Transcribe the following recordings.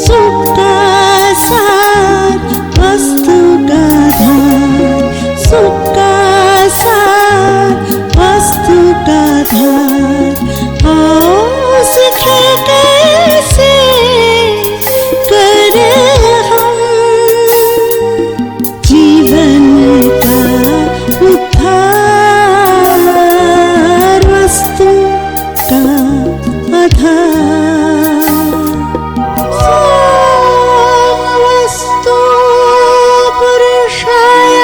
सुख का सार वस्तु का धार, सुख का सार वस्तु का धार। आओ सीखे कैसे करें हम जीवन का उद्धार, वस्तु का आधार। वस्तु पुरुषाय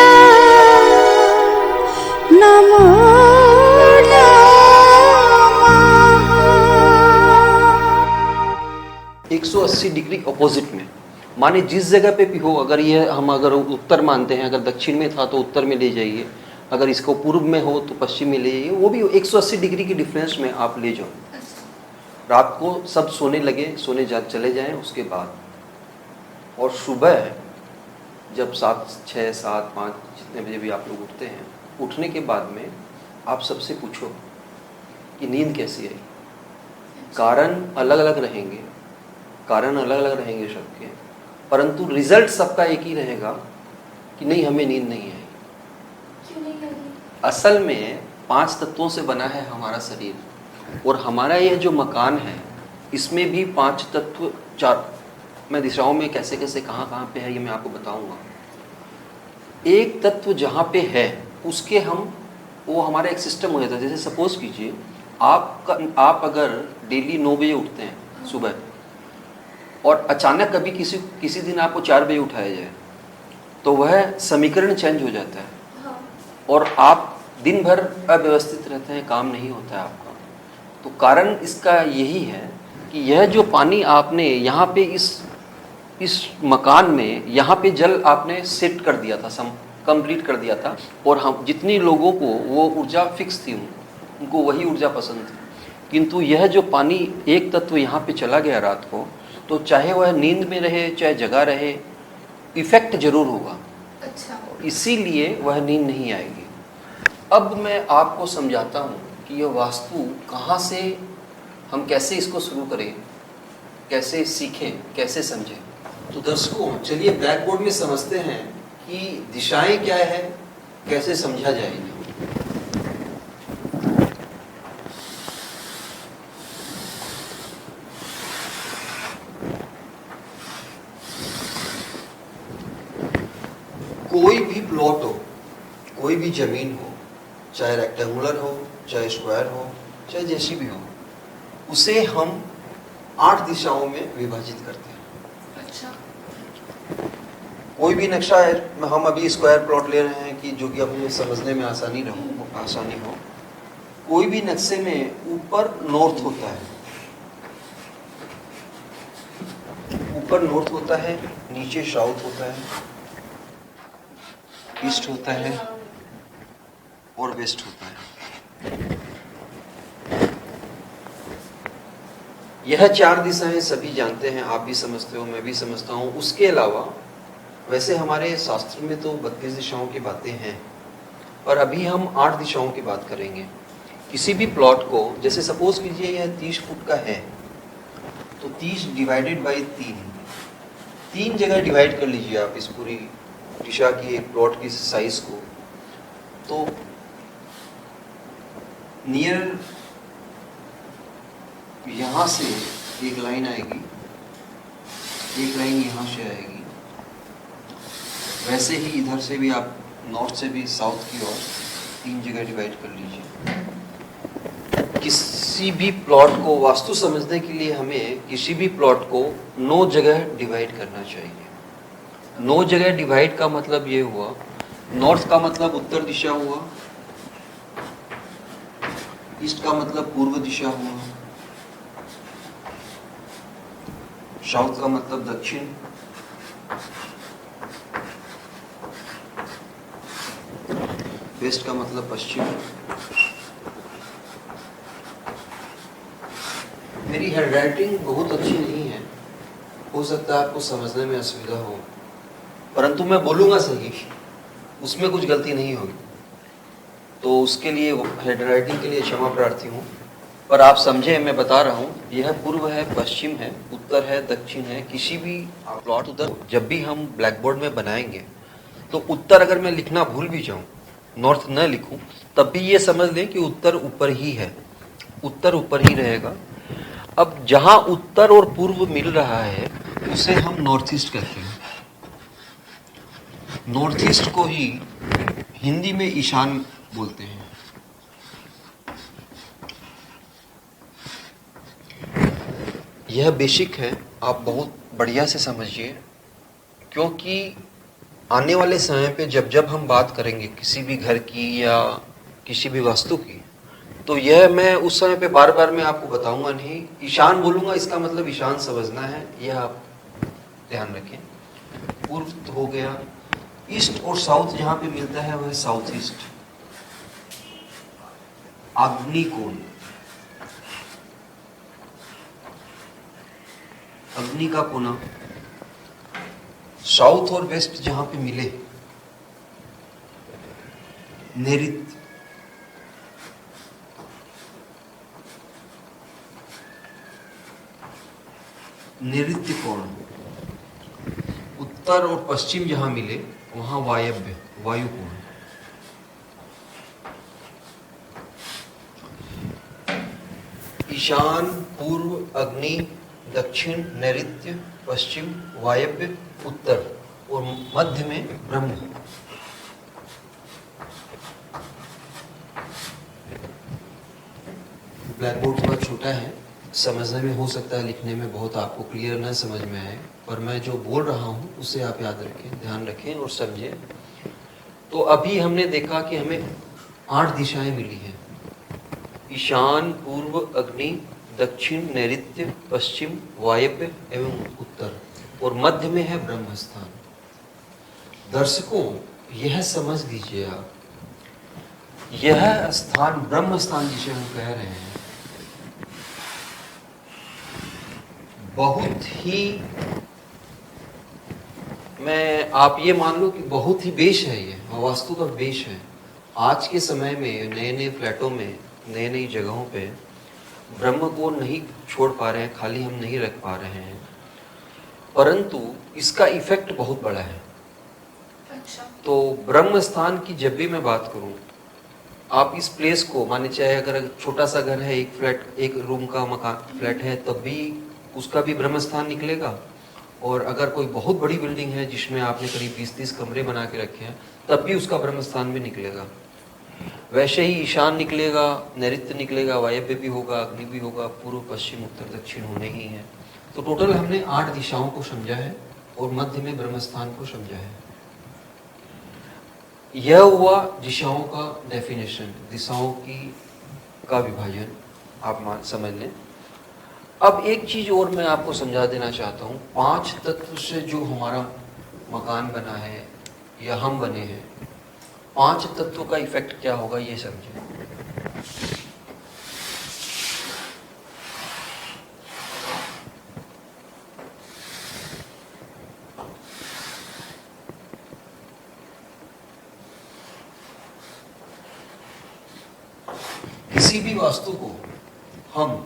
नमो नमः। 180 डिग्री अपोजिट में, माने जिस जगह पे भी हो, अगर ये हम अगर उत्तर मानते हैं, अगर दक्षिण में था तो उत्तर में ले जाइए, अगर इसको पूर्व में हो तो पश्चिम में ले जाइए, वो भी 180 डिग्री की डिफरेंस में आप ले जाओ। रात को सब सोने लगे, चले जाएं उसके बाद, और सुबह जब 7, 6, 7, 5 जितने बजे भी आप लोग उठते हैं, उठने के बाद में आप सबसे पूछो कि नींद कैसी आई। कारण अलग अलग रहेंगे, सबके, परंतु रिजल्ट सबका एक ही रहेगा कि नहीं, हमें नींद नहीं आई। क्यों नहीं लगी? असल में 5 तत्वों से बना है हमारा शरीर, और हमारा यह जो मकान है इसमें भी 5 तत्व, 4 मैं दिशाओं में कैसे कैसे कहाँ पे है ये मैं आपको बताऊंगा। एक तत्व जहाँ पे है उसके हम, वो हमारा एक सिस्टम हो जाता है। जैसे सपोज कीजिए आप अगर डेली 9 बजे उठते हैं सुबह, और अचानक कभी किसी दिन आपको 4 बजे उठाया जाए, तो वह समीकरण चेंज हो जाता है। हाँ। और आप दिन भर अव्यवस्थित रहते हैं, काम नहीं होता है आपका। तो कारण इसका यही है कि यह जो पानी आपने यहाँ पे इस मकान में, यहाँ पे जल आपने सेट कर दिया था, कंप्लीट कर दिया था, और हम जितनी लोगों को वो ऊर्जा फिक्स थी, उनको वही ऊर्जा पसंद थी। किंतु यह जो पानी एक तत्व यहाँ पे चला गया रात को, तो चाहे वह नींद में रहे चाहे जगा रहे, इफेक्ट जरूर होगा। अच्छा। इसीलिए वह नींद नहीं आएगी। अब मैं आपको समझाता हूँ कि यह वास्तु कहाँ से, हम कैसे इसको शुरू करें, कैसे सीखें, कैसे समझें। तो दर्शकों, चलिए ब्लैक बोर्ड में समझते हैं कि दिशाएं क्या है, कैसे समझा जाएगी। कोई भी प्लॉट हो, कोई भी जमीन हो, चाहे रेक्टेंगुलर हो, चाहे स्क्वायर हो, चाहे जैसी भी हो, उसे हम 8 दिशाओं में विभाजित करते हैं। अच्छा। कोई भी नक्शा है, हम अभी स्क्वायर प्लॉट ले रहे हैं कि जो कि अपने समझने में आसानी हो। कोई भी नक्शे में ऊपर नॉर्थ होता है, नीचे साउथ होता है, ईस्ट होता है और वेस्ट होता है। यह 4 दिशाएं सभी जानते हैं, आप भी समझते हो, मैं भी समझता हूं। उसके अलावा वैसे हमारे शास्त्र में तो 32 दिशाओं की बातें हैं, और अभी हम 8 दिशाओं की बात करेंगे। किसी भी प्लॉट को, जैसे सपोज कीजिए यह 30 फुट का है, तो 30 डिवाइडेड बाई 3 जगह डिवाइड कर लीजिए आप इस पूरी दिशा की, एक प्लॉट की साइज को। तो नियर यहाँ से एक लाइन आएगी, एक लाइन यहाँ से आएगी, वैसे ही इधर से भी आप नॉर्थ से भी साउथ की ओर 3 जगह डिवाइड कर लीजिए। किसी भी प्लॉट को वास्तु समझने के लिए हमें किसी भी प्लॉट को 9 जगह डिवाइड करना चाहिए। 9 जगह डिवाइड का मतलब ये हुआ, नॉर्थ का मतलब उत्तर दिशा हुआ, ईस्ट का मतलब पूर्व दिशा हुआ, साउथ का मतलब दक्षिण, वेस्ट का मतलब पश्चिम। मेरी हैंडराइटिंग बहुत अच्छी नहीं है, हो सकता है आपको समझने में असुविधा हो, परंतु मैं बोलूँगा सही, उसमें कुछ गलती नहीं होगी। तो उसके लिए हैंडराइटिंग के लिए क्षमा प्रार्थी हूँ। पर आप समझे, मैं बता रहा हूँ, यह पूर्व है, पश्चिम है, उत्तर है, दक्षिण है। किसी भी प्लॉट उधर जब भी हम ब्लैक बोर्ड में बनाएंगे तो उत्तर अगर मैं लिखना भूल भी जाऊं, नॉर्थ न लिखूं, तब भी ये समझ लें कि उत्तर ऊपर ही है, उत्तर ऊपर ही रहेगा। अब जहां उत्तर और पूर्व मिल रहा है उसे हम नॉर्थ ईस्ट कहते हैं। नॉर्थ ईस्ट को ही हिंदी में ईशान बोलते हैं। यह बेसिक है, आप बहुत बढ़िया से समझिए, क्योंकि आने वाले समय पे जब जब हम बात करेंगे किसी भी घर की या किसी भी वस्तु की, तो यह मैं उस समय पे बार बार मैं आपको बताऊंगा नहीं। ईशान बोलूंगा, इसका मतलब ईशान समझना है, यह आप ध्यान रखें। पूर्व हो गया, ईस्ट और साउथ जहां पे मिलता है वह साउथ ईस्ट। आग्नेय कोण, अग्नि का कोना, साउथ और वेस्ट जहां पे मिले, नैऋत्य। नैऋत्य कोण, उत्तर और पश्चिम जहां मिले वहां वायव्य, वायु कोण। ईशान, पूर्व, अग्नि, दक्षिण, नैऋत्य, पश्चिम, वायव्य, उत्तर और मध्य में ब्रह्म। ब्लैक बोर्ड थोड़ा छोटा है, समझने में हो सकता है, लिखने में बहुत आपको क्लियर न समझ में आए, पर मैं जो बोल रहा हूँ उसे आप याद रखें, ध्यान रखें और समझें। तो अभी हमने देखा कि हमें 8 दिशाएं मिली हैं: ईशान, पूर्व, अग्नि, दक्षिण, नैऋत्य, पश्चिम, वायव्य एवं उत्तर, और मध्य में है ब्रह्म स्थान। दर्शकों, यह समझ लीजिए आप, यह स्थान ब्रह्म स्थान जिसे हम कह रहे हैं, बहुत ही, मैं आप ये मान लो कि बहुत ही बेश है, ये वास्तु का बेश है। आज के समय में नए नए फ्लैटों में, नई नई जगहों पे ब्रह्म को नहीं छोड़ पा रहे हैं, खाली हम नहीं रख पा रहे हैं, परंतु इसका इफेक्ट बहुत बड़ा है। अच्छा। तो ब्रह्म स्थान की जब भी मैं बात करूं, आप इस प्लेस को माने, चाहे अगर छोटा सा घर है, एक फ्लैट, एक रूम का मकान फ्लैट है, तब भी उसका भी ब्रह्म स्थान निकलेगा। और अगर कोई बहुत बड़ी बिल्डिंग है जिसमें आपने करीब 20-30 कमरे बना के रखे हैं, तब भी उसका ब्रह्म स्थान भी निकलेगा। वैसे ही ईशान निकलेगा, नैऋत्य निकलेगा, वायव्य भी होगा, अग्नि भी होगा, पूर्व, पश्चिम, उत्तर, दक्षिण होने ही है। तो टोटल हमने 8 दिशाओं को समझा है और मध्य में ब्रह्म स्थान को समझा है। यह हुआ दिशाओं का डेफिनेशन, दिशाओं का विभाजन, आप समझ लें। अब एक चीज और मैं आपको समझा देना चाहता हूँ। 5 तत्व से जो हमारा मकान बना है या हम बने हैं, 5 तत्वों का इफेक्ट क्या होगा ये समझें। किसी भी वास्तु को हम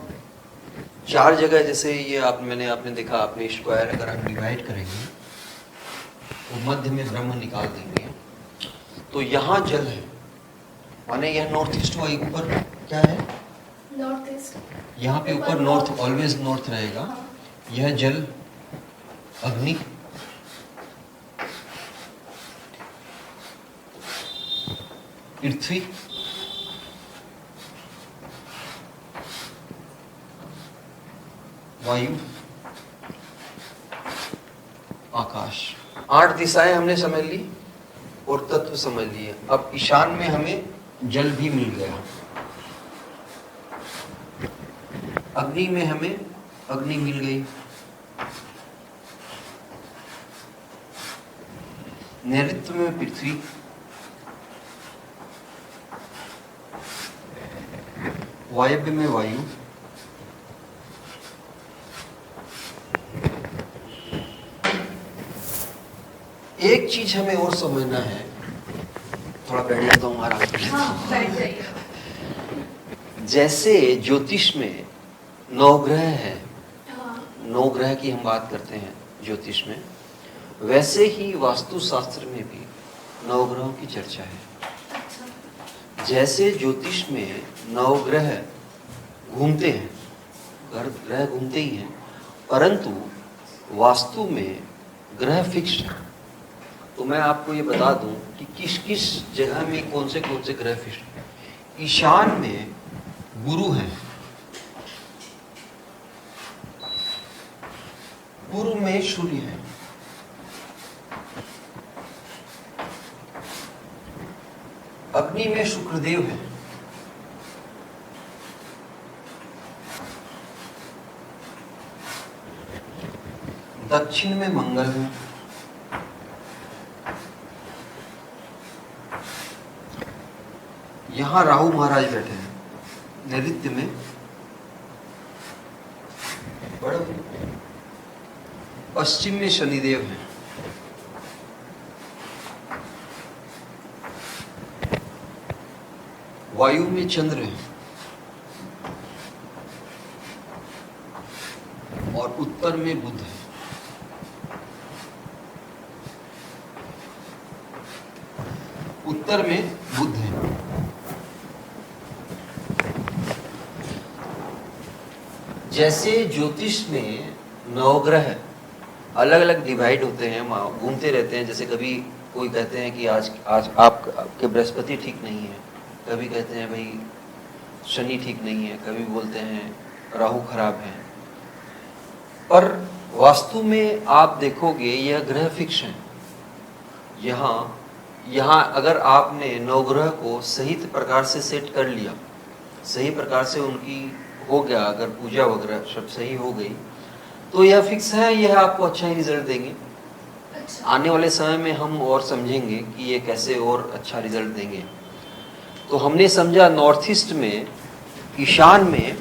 4 जगह, जैसे ये आपने देखा, आपने स्क्वायर अगर हम डिवाइड करेंगे तो मध्य में ब्रह्म निकाल देंगे, तो यहाँ जल है, माने यह नॉर्थ ईस्ट वाई ऊपर क्या है, नॉर्थ ईस्ट, यहाँ पे ऊपर नॉर्थ, ऑलवेज नॉर्थ रहेगा। हाँ। यह जल, अग्नि, पृथ्वी, वायु, आकाश। 8 दिशाएं हमने समझ ली और तत्व समझ लिए। अब ईशान में हमें जल भी मिल गया, अग्नि में हमें अग्नि मिल गई, नैऋत्य में पृथ्वी, वायव्य में वायु, एक चीज हमें और समझना है, थोड़ा बैठ जाता हूँ आराम से। हाँ, बैठ जाइए। जैसे ज्योतिष में 9 ग्रह है, हाँ 9 ग्रह की हम बात करते हैं ज्योतिष में, वैसे ही वास्तुशास्त्र में भी 9 ग्रहों की चर्चा है। अच्छा जैसे ज्योतिष में 9 ग्रह घूमते हैं, ग्रह घूमते ही हैं, परंतु वास्तु में ग्रह फिक्स है। तो मैं आपको ये बता दूं कि किस किस जगह में कौन से ग्रह फिक्स हैं। ईशान में गुरु है, पूर्व में सूर्य है, अग्नि में शुक्रदेव है, दक्षिण में मंगल है, यहां राहु महाराज बैठे हैं, नैऋत्य में बड़ा, पश्चिम में शनिदेव हैं, वायु में चंद्र है और उत्तर में बुध है। उत्तर में बुध है। जैसे ज्योतिष में 9 ग्रह अलग अलग डिवाइड होते हैं, घूमते रहते हैं। जैसे कभी कोई कहते हैं कि आज आपके बृहस्पति ठीक नहीं है, कभी कहते हैं भाई शनि ठीक नहीं है, कभी बोलते हैं राहु खराब है। पर वास्तु में आप देखोगे यह ग्रह फिक्स है। यहाँ अगर आपने 9 ग्रह को सही प्रकार से सेट कर लिया, सही प्रकार से उनकी हो गया, अगर पूजा वगैरह सब सही हो गई, तो यह फिक्स है, यह आपको अच्छा ही रिजल्ट देंगे। अच्छा आने वाले समय में हम और समझेंगे कि ये कैसे और अच्छा रिजल्ट देंगे। तो हमने समझा नॉर्थ ईस्ट में ईशान में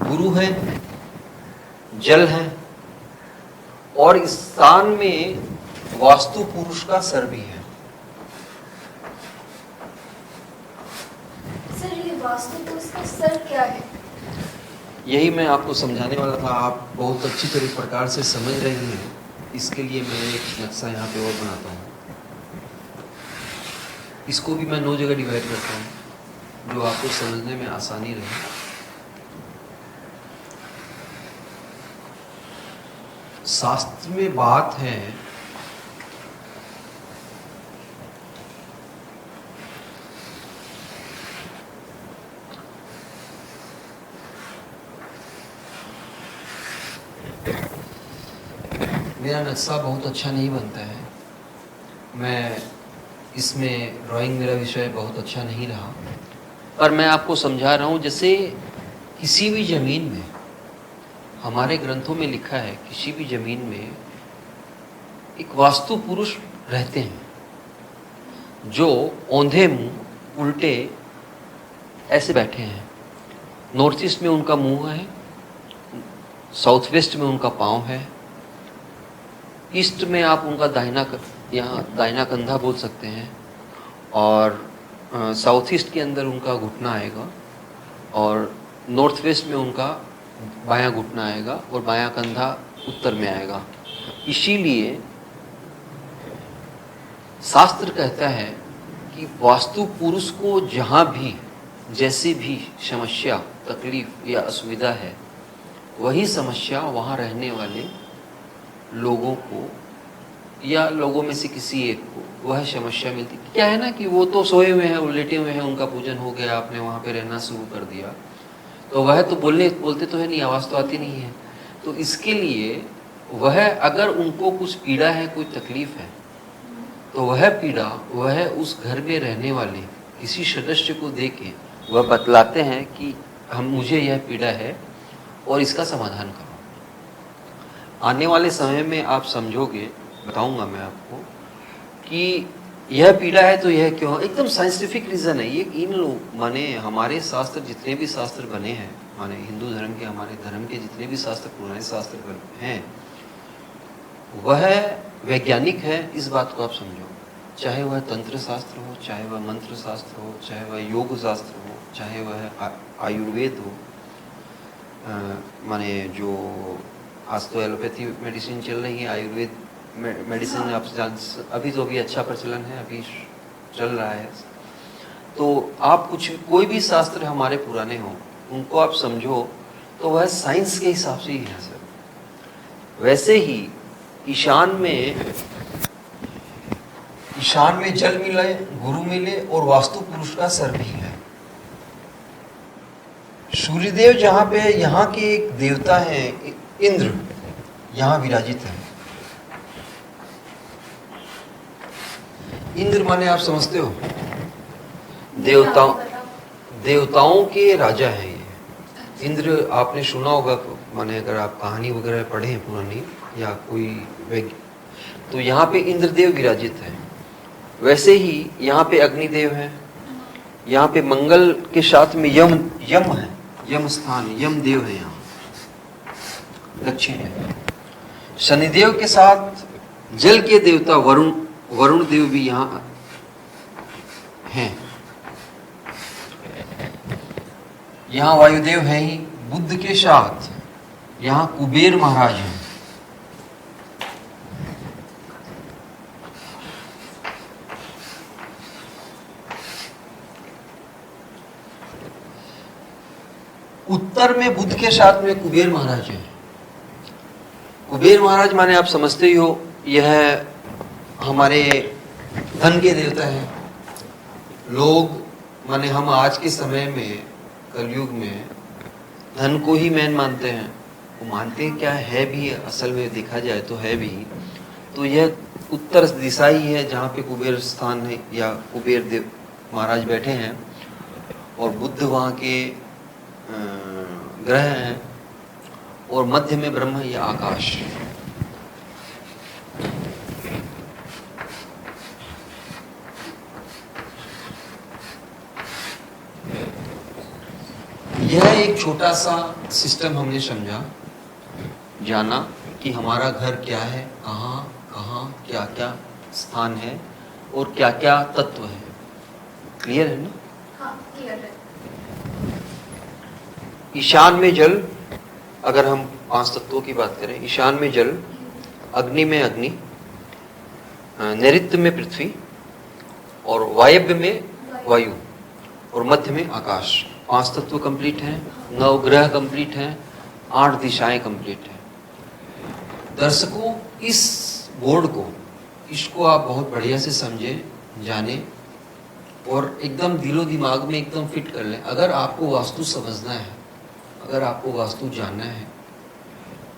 गुरु है, जल है, और इस स्थान में वास्तु पुरुष का सर भी है। सर ये वास्तु तो उसका सर क्या है? यही मैं आपको समझाने वाला था, आप बहुत अच्छी प्रकार से समझ रही हैं। इसके लिए मैं एक नक्शा यहाँ पे और बनाता हूँ। इसको भी मैं 9 जगह डिवाइड करता हूँ जो आपको समझने में आसानी रहे। शास्त्र में बात है मेरा नक्शा बहुत अच्छा नहीं बनता है, मैं इसमें ड्राइंग मेरा विषय बहुत अच्छा नहीं रहा, पर मैं आपको समझा रहा हूँ। जैसे किसी भी ज़मीन में, हमारे ग्रंथों में लिखा है, किसी भी ज़मीन में एक वास्तु पुरुष रहते हैं जो औंधे मुंह उल्टे ऐसे बैठे हैं। नॉर्थ ईस्ट में उनका मुंह है, साउथ वेस्ट में उनका पाँव है, ईस्ट में आप उनका दाहिना कंधा बोल सकते हैं, और साउथ ईस्ट के अंदर उनका घुटना आएगा, और नॉर्थ वेस्ट में उनका बायां घुटना आएगा, और बायां कंधा उत्तर में आएगा। इसीलिए शास्त्र कहता है कि वास्तु पुरुष को जहाँ भी जैसी भी समस्या, तकलीफ या असुविधा है, वही समस्या वहाँ रहने वाले लोगों को या लोगों में से किसी एक को वह समस्या मिलती। क्या है ना कि वो तो सोए हुए हैं, लेटे हुए हैं, उनका पूजन हो गया, आपने वहाँ पे रहना शुरू कर दिया, तो वह तो बोलते तो है नहीं, आवाज़ तो आती नहीं है। तो इसके लिए वह, अगर उनको कुछ पीड़ा है, कोई तकलीफ है, तो वह पीड़ा वह उस घर में रहने वाले किसी सदस्य को दे के वह बतलाते हैं कि मुझे यह पीड़ा है और इसका समाधान करो। आने वाले समय में आप समझोगे, बताऊंगा मैं आपको कि यह पीड़ा है तो यह क्यों, एकदम साइंटिफिक रीज़न है ये। इन लोग माने हमारे शास्त्र, जितने भी शास्त्र बने हैं, माने हिंदू धर्म के, हमारे धर्म के जितने भी शास्त्र, पुराने शास्त्र हैं, वह वैज्ञानिक है, इस बात को आप समझो। चाहे वह तंत्र शास्त्र हो, चाहे वह मंत्र शास्त्र हो, चाहे वह योग शास्त्र हो, चाहे वह आयुर्वेद हो, माने जो आज तो एलोपैथी मेडिसिन चल रही है, आयुर्वेद मेडिसिन अभी तो अभी अच्छा प्रचलन है, अभी चल रहा है। तो आप कोई भी शास्त्र हमारे पुराने हो, उनको आप समझो तो वह साइंस के हिसाब से ही है सर। वैसे ही ईशान में जल मिले, गुरु मिले और वास्तु पुरुष का सर भी है। सूर्यदेव जहाँ पे है, यहाँ के एक देवता है इंद्र, यहाँ विराजित है। इंद्र माने आप समझते हो, देवताओं के राजा है ये इंद्र। आपने सुना होगा, माने अगर आप कहानी वगैरह पढ़े हैं पुरानी या कोई, तो यहाँ पे इंद्रदेव विराजित है। वैसे ही यहाँ पे अग्निदेव है, यहाँ पे मंगल के साथ में यम है, यम स्थान, यम देव है यहाँ दक्षिण है। शनिदेव के साथ जल के देवता वरुण देव भी यहाँ हैं। यहाँ वायुदेव है ही। बुद्ध के साथ यहाँ कुबेर महाराज हैं। उत्तर में बुद्ध के साथ में कुबेर महाराज हैं। कुबेर महाराज माने आप समझते ही हो, यह हमारे धन के देवता हैं। लोग माने हम आज के समय में, कलयुग में, धन को ही मेन मानते हैं। वो मानते क्या है भी, असल में देखा जाए तो है भी। तो यह उत्तर दिशा ही है जहाँ पे कुबेर स्थान है या कुबेर देव महाराज बैठे हैं, और बुद्ध वहाँ के ग्रह हैं, और मध्य में ब्रह्म या आकाश। यह एक छोटा सा सिस्टम हमने समझा, जाना कि हमारा घर क्या है, कहाँ क्या क्या स्थान है और क्या क्या तत्व है। क्लियर है ना? हाँ, क्लियर है। ईशान में जल, अगर हम 5 तत्वों की बात करें, ईशान में जल, अग्नि में अग्नि, नैऋत्य में पृथ्वी, और वायव्य में वायु, और मध्य में आकाश। 5 तत्व कंप्लीट हैं, 9 ग्रह कंप्लीट हैं, 8 दिशाएं कंप्लीट हैं। दर्शकों, इस बोर्ड को, इसको आप बहुत बढ़िया से समझे, जाने और एकदम दिलो दिमाग में एकदम फिट कर लें। अगर आपको वास्तु समझना है, अगर आपको वास्तु जानना है,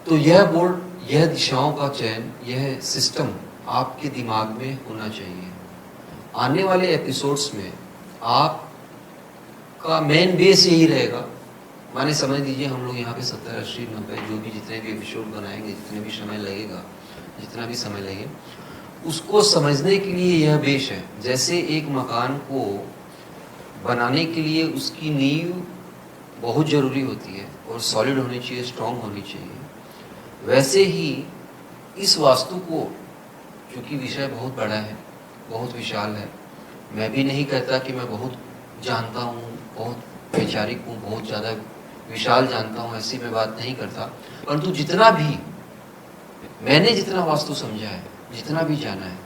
तो यह बोर्ड, यह दिशाओं का चयन, यह सिस्टम आपके दिमाग में होना चाहिए। आने वाले एपिसोड्स में आपका मेन बेस यही रहेगा। माने समझ लीजिए हम लोग यहाँ पे 70, 80, 90 जो भी जितने भी एपिसोड बनाएंगे, जितने भी समय लगेगा, जितना भी समय लगे, उसको समझने के लिए यह बेस है। जैसे एक मकान को बनाने के लिए उसकी नींव बहुत ज़रूरी होती है और सॉलिड होनी चाहिए, स्ट्रॉन्ग होनी चाहिए, वैसे ही इस वास्तु को, क्योंकि विषय बहुत बड़ा है, बहुत विशाल है, मैं भी नहीं कहता कि मैं बहुत जानता हूँ, बहुत वैचारिक हूँ, बहुत ज़्यादा विशाल जानता हूँ, ऐसी मैं बात नहीं करता। परंतु जितना भी मैंने जितना वास्तु समझा है, जितना भी जाना है,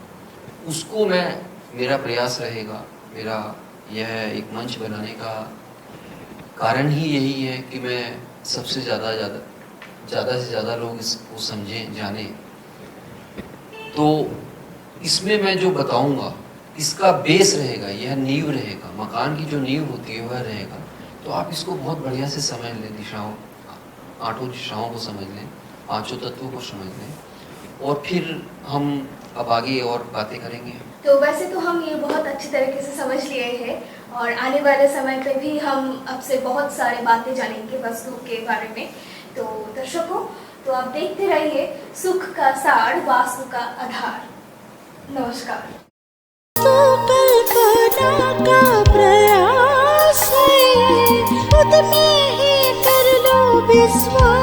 उसको मेरा प्रयास रहेगा, मेरा यह एक मंच बनाने का कारण ही यही है कि मैं सबसे ज़्यादा से ज़्यादा लोग इसको समझें, जाने। तो इसमें मैं जो बताऊंगा, इसका बेस रहेगा, यह नींव रहेगा, मकान की जो नींव होती है वह रहेगा। तो आप इसको बहुत बढ़िया से समझ लें, दिशाओं, 8 दिशाओं को समझ लें, 5 तत्वों को समझ लें, और फिर हम अब आगे और बातें करेंगे। तो वैसे तो हम ये बहुत अच्छी तरीके से समझ लिए हैं, और आने वाले समय पे भी हम आपसे बहुत सारे बातें जानेंगे वास्तु के बारे में। तो दर्शकों, तो आप देखते रहिए सुख का सार, वास्तु का आधार। नमस्कार। तो कल्पना का प्रयास है, खुद में ही कर लो विश्वास।